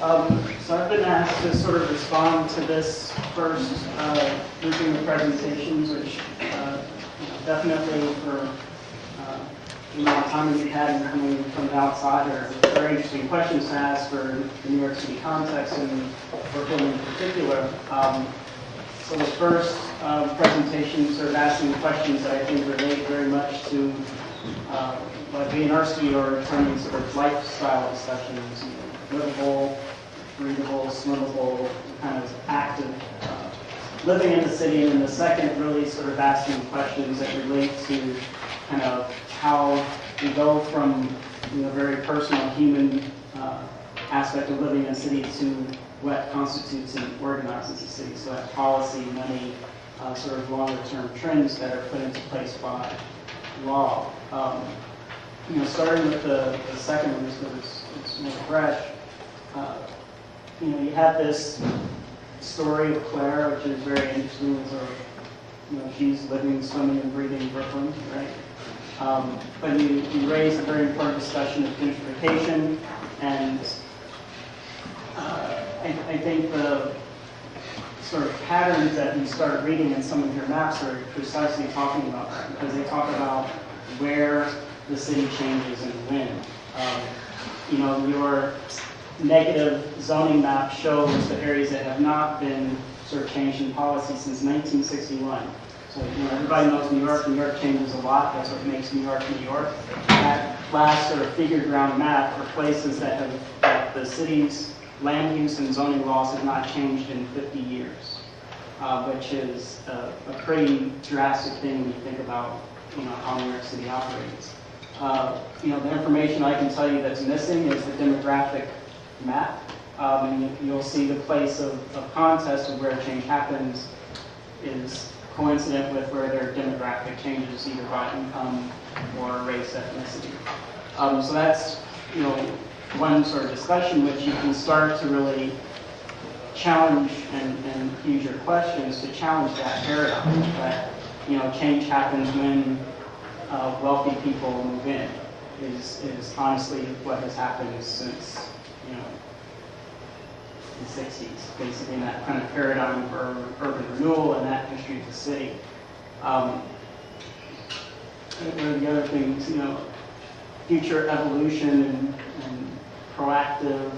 So I've been asked to sort of respond to this first grouping of presentations, which definitely for the amount of time that we've had and coming from the outside are very interesting questions to ask for the New York City context and Brooklyn in particular. So the first presentation sort of asking questions that I think relate very much to what we in our study are terming sort of lifestyle discussions, livable, breathable, swimmable, kind of active living in the city. And then the second really sort of asking questions that relate to kind of how we go from very personal human aspect of living in a city to what constitutes and organizes a city. So that policy, money, sort of longer term trends that are put into place by law. Starting with the second one, because it's more fresh. You have this story of Claire, which is very interesting. So, she's living, swimming, and breathing in Brooklyn, right? But you raise a very important discussion of gentrification, and I think the sort of patterns that you start reading in some of your maps are precisely talking about that, because they talk about where the city changes and when. Your negative zoning map shows the areas that have not been sort of changed in policy since 1961. So everybody knows New York. New York changes a lot. That's what makes New York, New York. That last sort of figured ground map are places that the city's land use and zoning laws have not changed in 50 years, which is a pretty drastic thing when you think about how New York City operates. The information I can tell you that's missing is the demographic map. You'll see the place of contest of where change happens is coincident with where there are demographic changes, either by income or race, ethnicity. So that's one sort of discussion which you can start to really challenge and use your questions to challenge that paradigm that change happens when wealthy people move in is honestly what has happened since the 60s, basically in that kind of paradigm for urban renewal and that history of the city. One of the other things, future evolution and proactive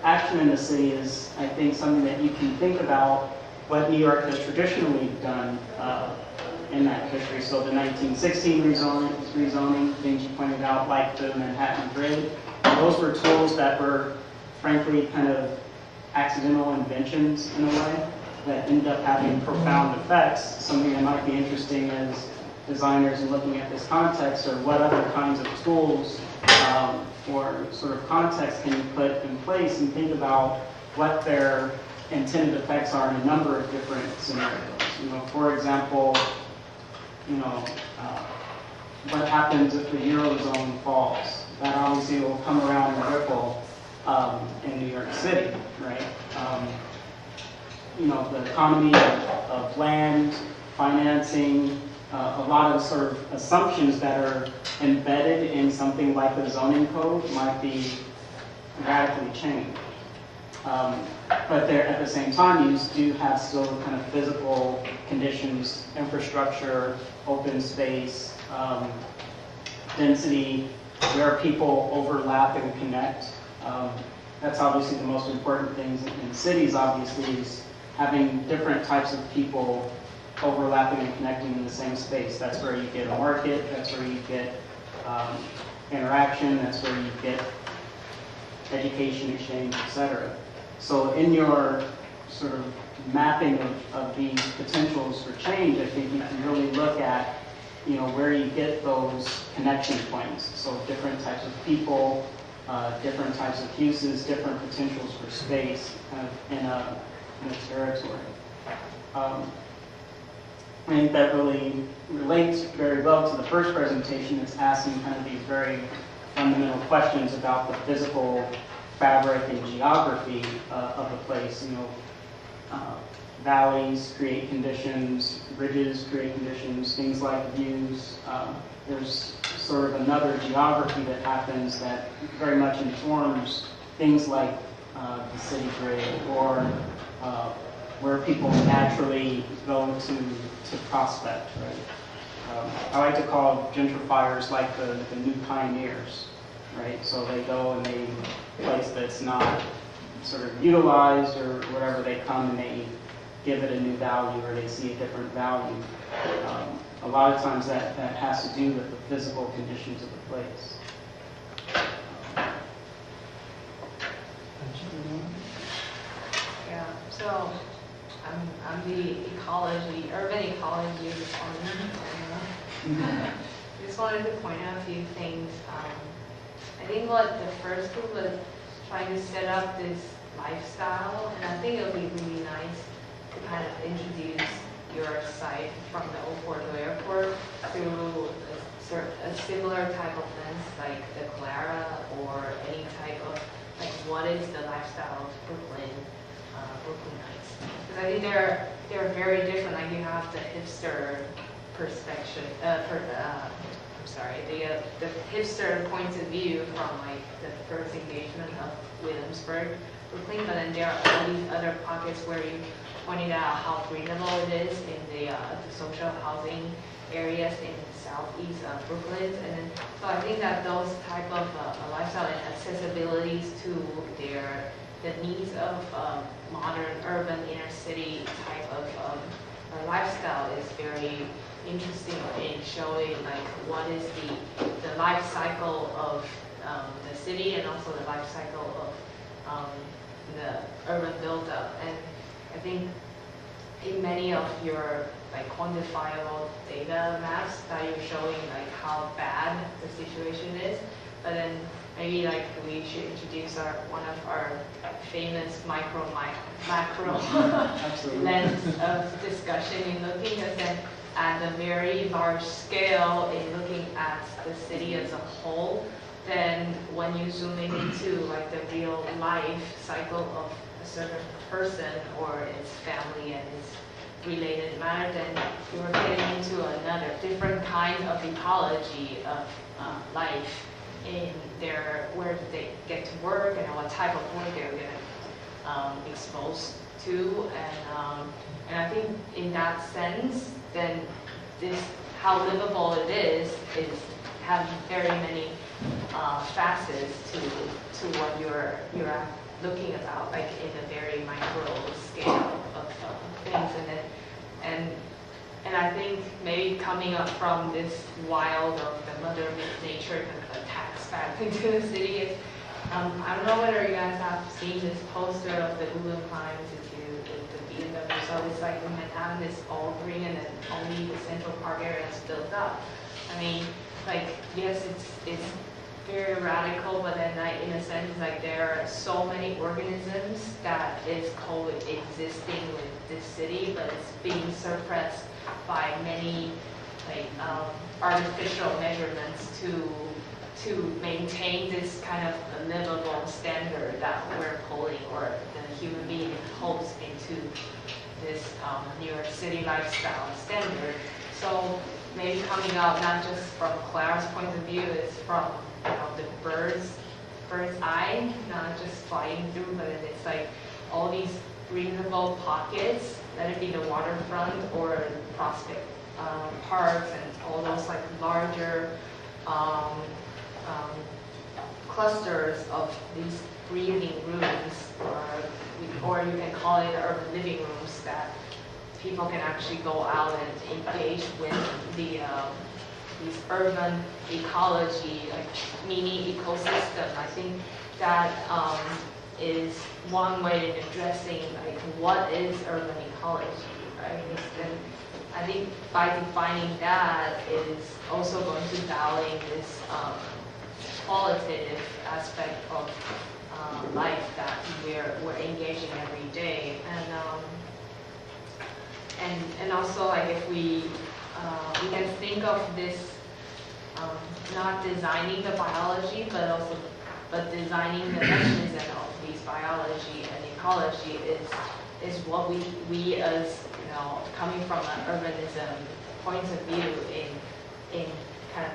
action in the city is, I think, something that you can think about what New York has traditionally done in that history. So the 1916 rezoning, things you pointed out, like the Manhattan Grid, those were tools that were, frankly, kind of accidental inventions in a way that ended up having profound effects. Something that might be interesting as designers in looking at this context, or what other kinds of tools or sort of context can you put in place and think about what their intended effects are in a number of different scenarios. For example, what happens if the Eurozone falls? That obviously will come around and ripple in New York City, right? The economy of land, financing, a lot of sort of assumptions that are embedded in something like the zoning code might be radically changed. But there, at the same time, you do have still kind of physical conditions, infrastructure, open space, density, where people overlap and connect. That's obviously the most important things in cities, obviously, is having different types of people overlapping and connecting in the same space. That's where you get a market, that's where you get interaction, that's where you get education exchange, etc. So in your sort of mapping of these potentials for change, I think you can really look at where you get those connection points. So different types of people, different types of uses, different potentials for space kind of in a territory. I think that really relates very well to the first presentation. It's asking kind of these very fundamental questions about the physical fabric and geography of the place. Valleys create conditions, bridges create conditions, things like views. There's sort of another geography that happens that very much informs things like the city grid or where people naturally go to prospect, right? I like to call gentrifiers like the new pioneers, right? So they go and they place that's not sort of utilized or whatever, they come and they give it a new value or they see a different value. A lot of times that has to do with the physical conditions of the place. Yeah, so I'm the urban ecology department. Just wanted to point out a few things. I think what the first group was trying to set up this lifestyle, and I think it would be really nice to kind of introduce your site from the Old Port to Airport through a similar type of lens like the Clara or any type of like what is the lifestyle of Brooklynites? Because I think they're very different. Like you have the hipster perspective, the hipster point of view from like the first engagement of Williamsburg, Brooklyn, but then there are all these other pockets where you pointed out how breathable it is in the social housing areas in southeast Brooklyn, and then, so I think that those type of lifestyle and accessibilities to the needs of modern urban inner city type of lifestyle is very interesting in showing like what is the life cycle of the city and also the life cycle of the urban buildup. And I think in many of your like quantifiable data maps that you're showing like how bad the situation is, but then maybe like we should introduce one of our famous macro lens of discussion in looking at the very large scale in looking at the city as a whole. Then when you zoom into like the real life cycle of a certain person or its family and its related matter, then you're getting into another different kind of ecology of life in where they get to work and what type of work they're getting exposed to, and I think in that sense, then this how livable it is have very many facets to what you're looking about, like in a very micro scale of things, and I think maybe coming up from this wild of the mother nature kind of attacks back into the city is, I don't know whether you guys have seen this poster of the Guggenheim Institute with the BMW. So it's like in Manhattan, it's all green and then only the Central Park area is built up. I mean, like, yes, it's very radical, but then like, in a sense, like there are so many organisms that is coexisting with this city, but it's being suppressed by many like artificial measurements to maintain this kind of livable standard that we're pulling, or the human being holds into this New York City lifestyle standard. So maybe coming out not just from Clara's point of view, it's from the bird's eye, not just flying through, but it's like all these breathable pockets, let it be the waterfront or Prospect parks and all those like larger clusters of these breathing rooms, or you can call it urban living rooms, that people can actually go out and engage with these urban ecology, like mini ecosystem. I think that is one way of addressing like what is urban ecology, right? And I think by defining that is also going to dial in this qualitative aspect of life that we're engaging every day, and also like if we can think of this not designing the biology, but designing the mechanism of these biology and ecology is what we as coming from an urbanism point of view in kind of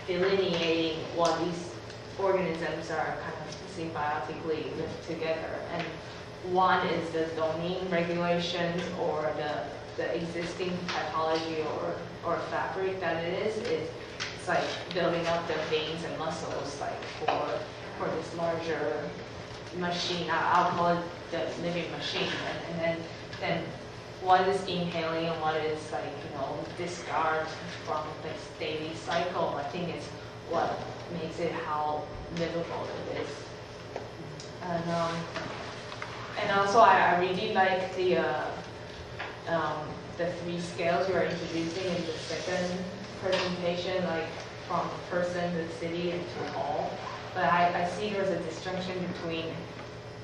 delineating what these organisms are kind of symbiotically live together. And one is the zoning regulations or the existing typology or fabric that it is. It's like building up the veins and muscles like for this larger machine. I'll call it the living machine. And then what is inhaling and what is like, discard from this daily cycle, I think is what makes it how livable it is. And also I really like the three scales you are introducing in the second presentation, like from person to city and to all. But I see there's a disjunction between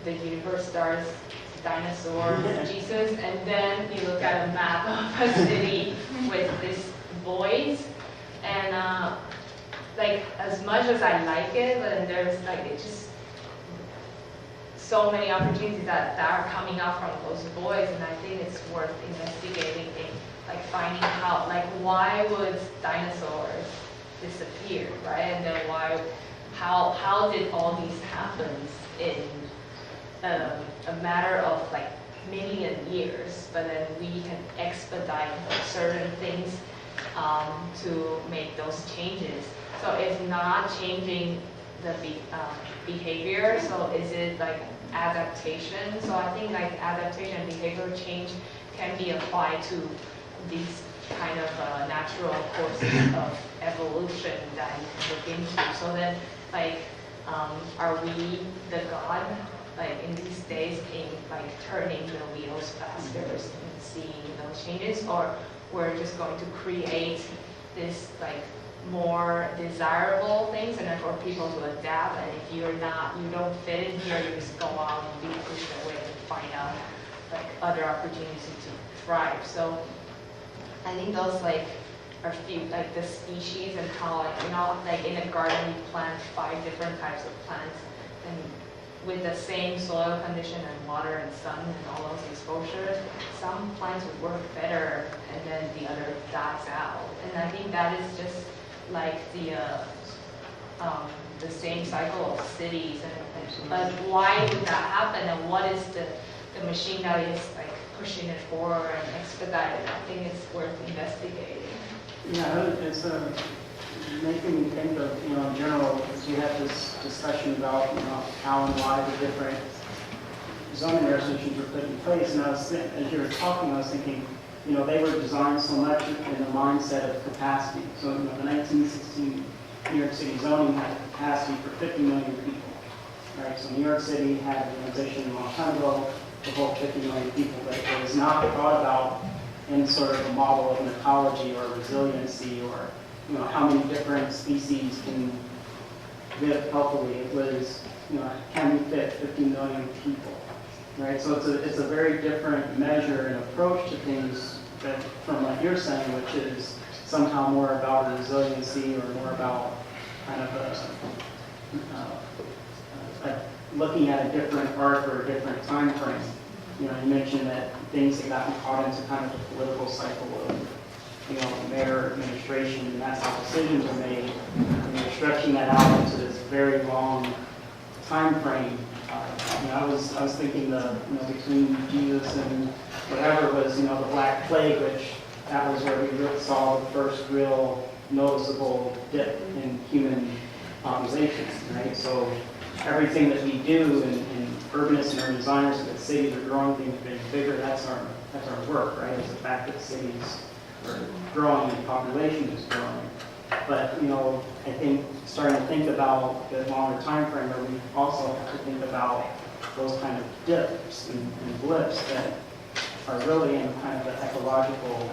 the universe stars, dinosaurs, Jesus, and then you look at a map of a city with this voice. And like as much as I like it, but there's like it's just so many opportunities that are coming out from those voids, and I think it's worth investigating in like finding out like why would dinosaurs disappear, right? And then how did all these happen in a matter of like million years, but then we can expedite certain things to make those changes. So it's not changing the behavior, so is it like adaptation? So I think like adaptation and behavioral change can be applied to these kind of natural courses of evolution that you can look into. So then like are we the God like in these days in like turning the wheels faster and seeing those changes, or we're just going to create this like more desirable things and then for people to adapt, and if you don't fit in here, you just go out and be pushed away and find out like other opportunities to thrive. So I think those like are few like the species and how like in a garden you plant 5 different types of plants, and with the same soil condition and water and sun and all those exposures, some plants would work better and then the other dies out. And I think that is just like the same cycle of cities. But why would that happen, and what is the machine that is like pushing it forward and expediting? I think it's worth investigating. Yeah, it's making me think of, in general, as we had this discussion about, how and why the different zoning restrictions were put in place. And as you were talking, I was thinking, they were designed so much in the mindset of capacity. So, the 1916 New York City zoning had a capacity for 50 million people, right? So New York City had an ambition a long time ago to hold 50 million people, but it was not thought about in sort of a model of an ecology or resiliency or, how many different species can live healthily. It was, can we fit 50 million people, right? So it's a very different measure and approach to things that, from what you're saying, which is somehow more about resiliency or more about kind of looking at a different arc or a different time frame. You mentioned that things had gotten caught into kind of the political cycle of, mayor administration, and that's how decisions are made. Stretching that out into this very long time frame. I was thinking between Jesus and whatever was, the Black Plague, which that was where we really saw the first real noticeable dip in human population, right? So everything that we do in urbanists and urban designers, that cities are growing, things are getting bigger, that's our work, right? It's the fact that cities are growing and population is growing. But, I think starting to think about the longer time frame, where we also have to think about those kind of dips and blips that are really in kind of the ecological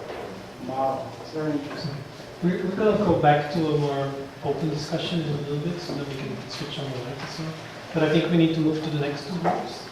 model. It's very interesting. We're going to go back to a more open discussion in a little bit so that we can switch on the light as well. But I think we need to move to the next two groups.